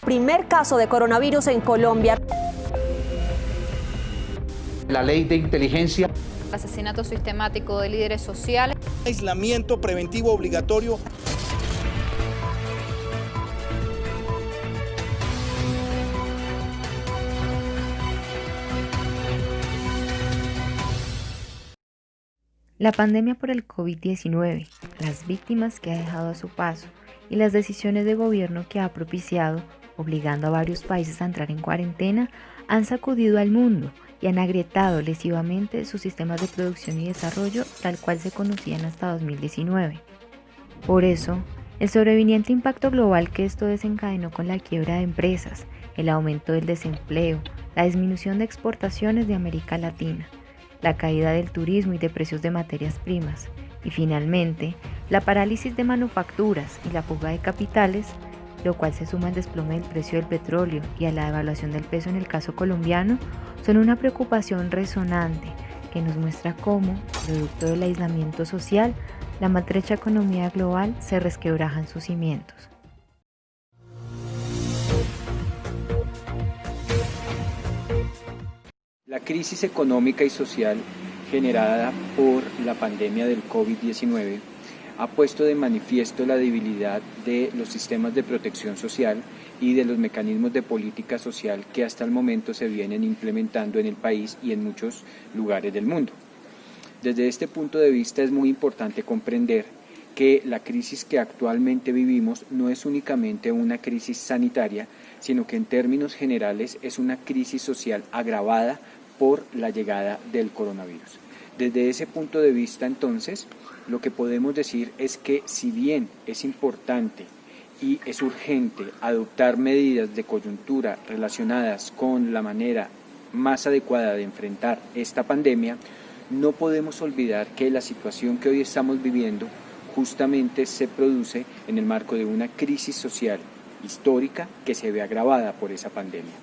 primer caso de coronavirus en Colombia. La ley de inteligencia. Asesinato sistemático de líderes sociales. Aislamiento preventivo obligatorio. La pandemia por el COVID-19, las víctimas que ha dejado a su paso y las decisiones de gobierno que ha propiciado, obligando a varios países a entrar en cuarentena, han sacudido al mundo y han agrietado lesivamente sus sistemas de producción y desarrollo tal cual se conocían hasta 2019. Por eso, el sobreviniente impacto global que esto desencadenó con la quiebra de empresas, el aumento del desempleo, la disminución de exportaciones de América Latina, la caída del turismo y de precios de materias primas, y finalmente, la parálisis de manufacturas y la fuga de capitales, lo cual se suma al desplome del precio del petróleo y a la devaluación del peso en el caso colombiano, son una preocupación resonante que nos muestra cómo, producto del aislamiento social, la maltrecha economía global se resquebraja en sus cimientos. La crisis económica y social generada por la pandemia del COVID-19 ha puesto de manifiesto la debilidad de los sistemas de protección social y de los mecanismos de política social que hasta el momento se vienen implementando en el país y en muchos lugares del mundo. Desde este punto de vista es muy importante comprender que la crisis que actualmente vivimos no es únicamente una crisis sanitaria, sino que en términos generales es una crisis social agravada por la llegada del coronavirus. Desde ese punto de vista, entonces, lo que podemos decir es que si bien es importante y es urgente adoptar medidas de coyuntura relacionadas con la manera más adecuada de enfrentar esta pandemia, no podemos olvidar que la situación que hoy estamos viviendo justamente se produce en el marco de una crisis social histórica que se ve agravada por esa pandemia.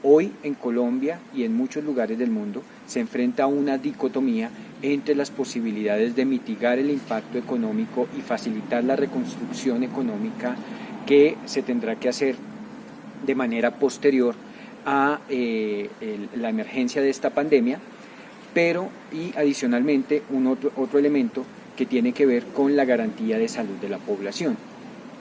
Hoy en Colombia y en muchos lugares del mundo se enfrenta a una dicotomía entre las posibilidades de mitigar el impacto económico y facilitar la reconstrucción económica que se tendrá que hacer de manera posterior a la emergencia de esta pandemia, pero y adicionalmente otro elemento que tiene que ver con la garantía de salud de la población.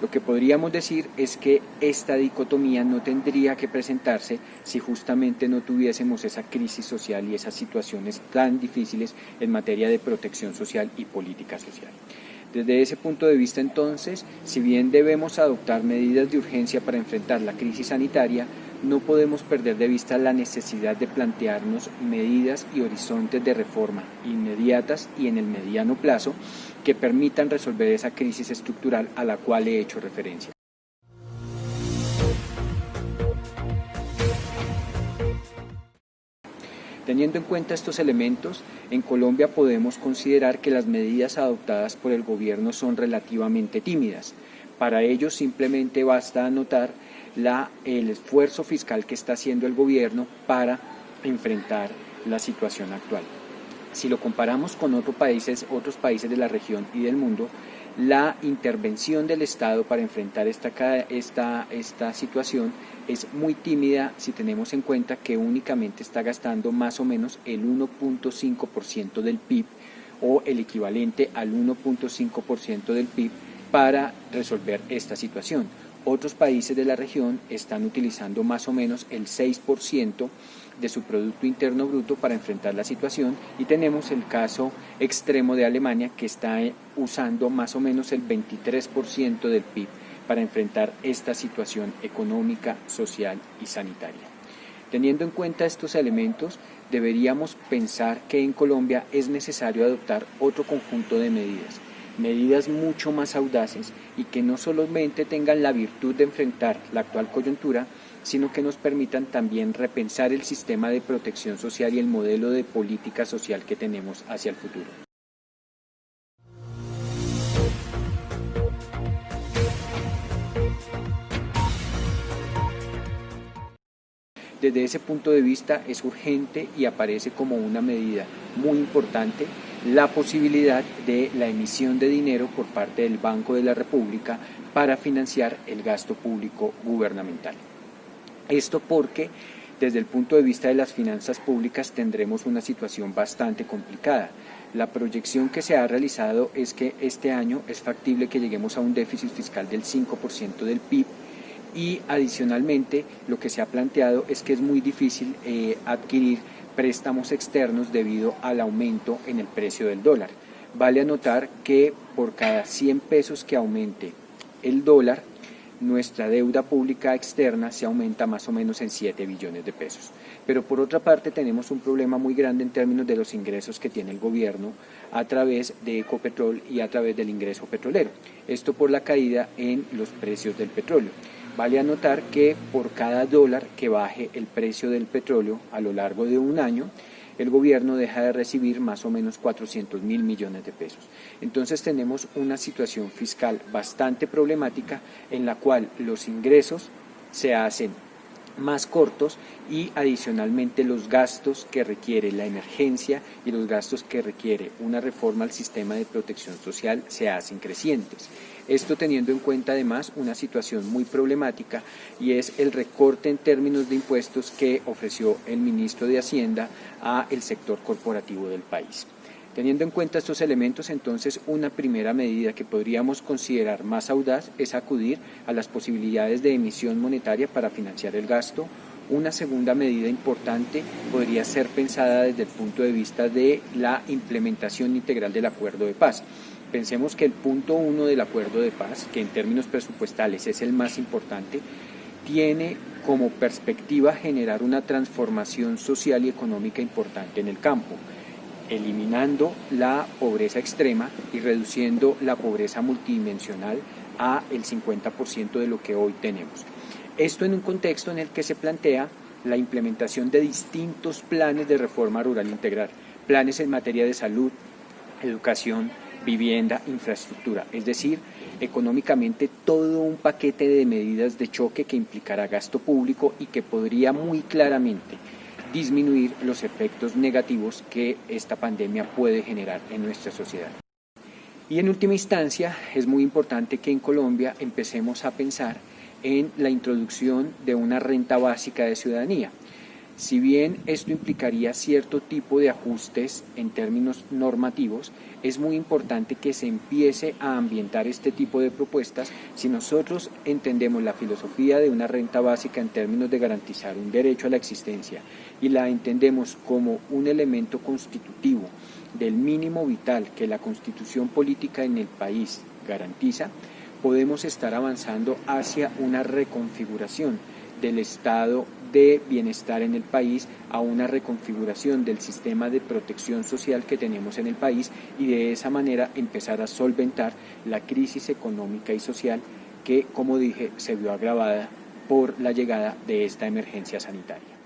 Lo que podríamos decir es que esta dicotomía no tendría que presentarse si justamente no tuviésemos esa crisis social y esas situaciones tan difíciles en materia de protección social y política social. Desde ese punto de vista, entonces, si bien debemos adoptar medidas de urgencia para enfrentar la crisis sanitaria, no podemos perder de vista la necesidad de plantearnos medidas y horizontes de reforma inmediatas y en el mediano plazo que permitan resolver esa crisis estructural a la cual he hecho referencia. Teniendo en cuenta estos elementos, en Colombia podemos considerar que las medidas adoptadas por el gobierno son relativamente tímidas. Para ello simplemente basta anotar el esfuerzo fiscal que está haciendo el gobierno para enfrentar la situación actual. Si lo comparamos con otros países de la región y del mundo, la intervención del Estado para enfrentar esta situación es muy tímida si tenemos en cuenta que únicamente está gastando más o menos el 1.5% del PIB o el equivalente al 1.5% del PIB para resolver esta situación. Otros países de la región están utilizando más o menos el 6% de su Producto Interno Bruto para enfrentar la situación y tenemos el caso extremo de Alemania que está usando más o menos el 23% del PIB para enfrentar esta situación económica, social y sanitaria. Teniendo en cuenta estos elementos, deberíamos pensar que en Colombia es necesario adoptar otro conjunto de medidas mucho más audaces y que no solamente tengan la virtud de enfrentar la actual coyuntura, sino que nos permitan también repensar el sistema de protección social y el modelo de política social que tenemos hacia el futuro. Desde ese punto de vista es urgente y aparece como una medida muy importante la posibilidad de la emisión de dinero por parte del Banco de la República para financiar el gasto público gubernamental. Esto porque desde el punto de vista de las finanzas públicas tendremos una situación bastante complicada. La proyección que se ha realizado es que este año es factible que lleguemos a un déficit fiscal del 5% del PIB y adicionalmente lo que se ha planteado es que es muy difícil adquirir préstamos externos debido al aumento en el precio del dólar. Vale anotar que por cada 100 pesos que aumente el dólar, nuestra deuda pública externa se aumenta más o menos en 7 billones de pesos. Pero por otra parte tenemos un problema muy grande en términos de los ingresos que tiene el gobierno a través de Ecopetrol y a través del ingreso petrolero. Esto por la caída en los precios del petróleo. Vale anotar que por cada dólar que baje el precio del petróleo a lo largo de un año, el gobierno deja de recibir más o menos 400.000 millones de pesos. Entonces tenemos una situación fiscal bastante problemática en la cual los ingresos se hacen más cortos y adicionalmente los gastos que requiere la emergencia y los gastos que requiere una reforma al sistema de protección social se hacen crecientes. Esto teniendo en cuenta además una situación muy problemática y es el recorte en términos de impuestos que ofreció el ministro de Hacienda al sector corporativo del país. Teniendo en cuenta estos elementos, entonces una primera medida que podríamos considerar más audaz es acudir a las posibilidades de emisión monetaria para financiar el gasto. Una segunda medida importante podría ser pensada desde el punto de vista de la implementación integral del acuerdo de paz. Pensemos que el punto 1 del acuerdo de paz, que en términos presupuestales es el más importante, tiene como perspectiva generar una transformación social y económica importante en el campo, eliminando la pobreza extrema y reduciendo la pobreza multidimensional a el 50% de lo que hoy tenemos. Esto en un contexto en el que se plantea la implementación de distintos planes de reforma rural integral, planes en materia de salud, educación, vivienda, infraestructura, es decir, económicamente todo un paquete de medidas de choque que implicará gasto público y que podría muy claramente disminuir los efectos negativos que esta pandemia puede generar en nuestra sociedad. Y en última instancia, es muy importante que en Colombia empecemos a pensar en la introducción de una renta básica de ciudadanía. Si bien esto implicaría cierto tipo de ajustes en términos normativos, es muy importante que se empiece a ambientar este tipo de propuestas si nosotros entendemos la filosofía de una renta básica en términos de garantizar un derecho a la existencia y la entendemos como un elemento constitutivo del mínimo vital que la Constitución política en el país garantiza, podemos estar avanzando hacia una reconfiguración del estado de bienestar en el país a una reconfiguración del sistema de protección social que tenemos en el país y de esa manera empezar a solventar la crisis económica y social que, como dije, se vio agravada por la llegada de esta emergencia sanitaria.